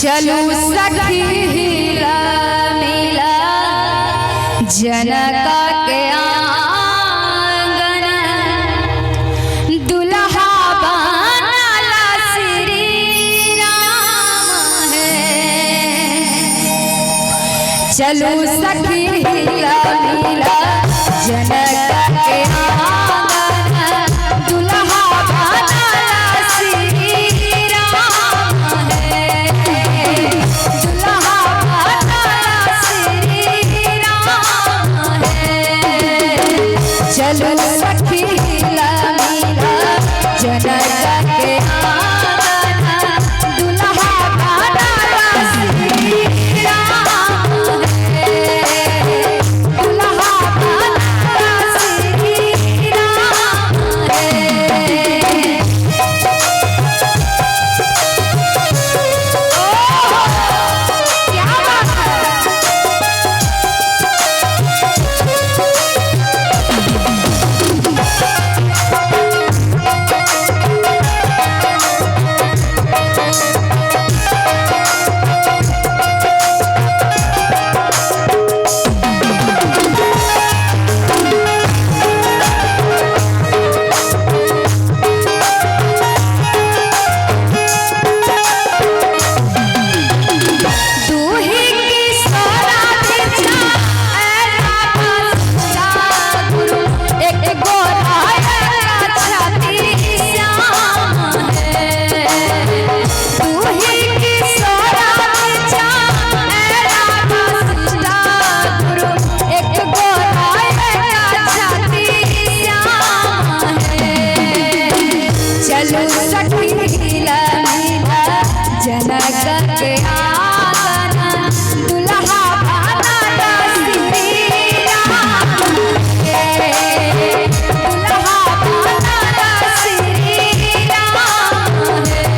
चलो सखी हिला मिला जनक के आंगन, दुल्हा बनला श्री राम है। चलो सखी हिला मिला जनक के आंगन, दुल्हा बनला श्री राम है। दुल्हा बनला श्री राम है। चलो सखी हिला मिला जनक के आंगन, दुल्हा बनला श्री राम है। दुल्हा बनला श्री राम है। क्या बात है। दूही की सोना बिछा ऐला बसता गुरु, एक गोरा ऐला छाती श्याम है। दूही की सोना बिछा ऐला बसता गुरु, एक गोरा ऐला छाती श्याम है। चलो सखी हिला मिला जनक के आंगन, दुल्हा बनला श्री राम है। दुल्हा बनला श्री राम है।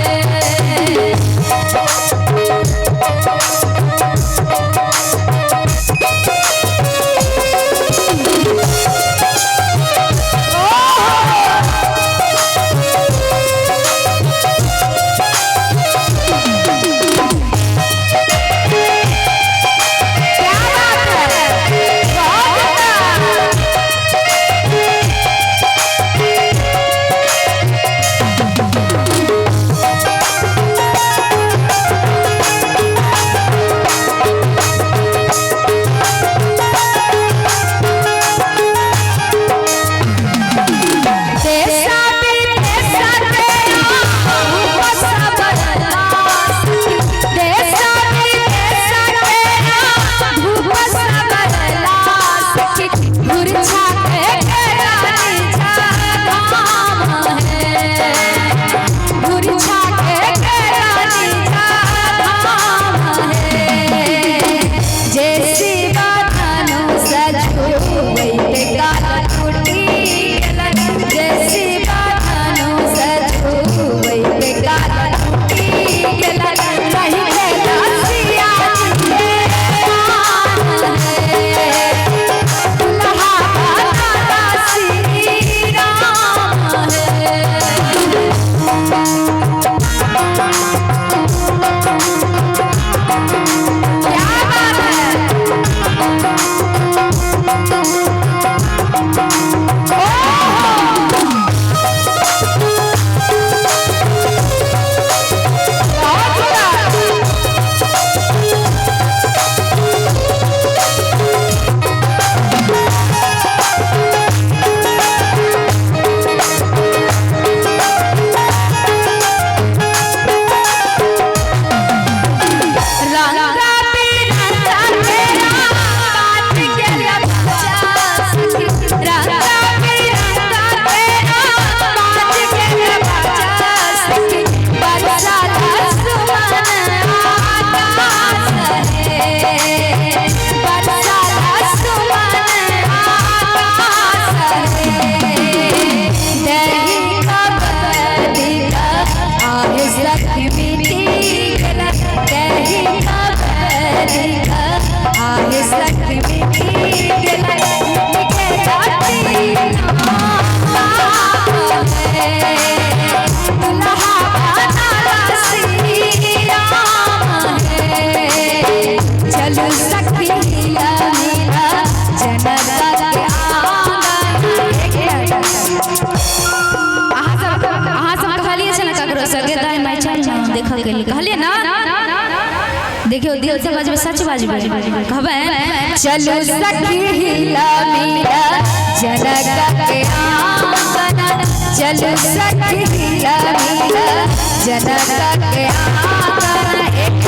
कहलिए ना देखियो दिल से बाजबे सच बाजबे कहबे चलो सखी हिला मिला जनक के आंगन चलो सखी हिला मिला जनक के आंगन एक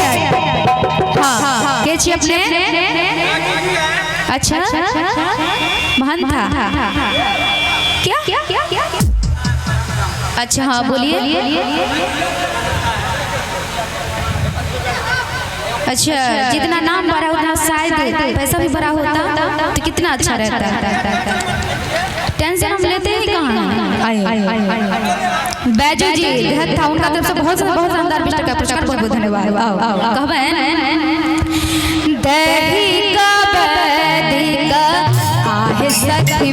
हां के छी अपने अच्छा महान था क्या अच्छा हाँ बोलिए अच्छा जितना नाम बड़ा उतना शायद पैसा भी बड़ा होता तो कितना अच्छा रहता। टेंशन हम लेते ही कहाँ बैजू जी घर था उनका तरफ से बहुत शानदार 20 टका पुरस्कार बहुत बहुत धन्यवाद। कहबे दही का बैदी का आहे सखी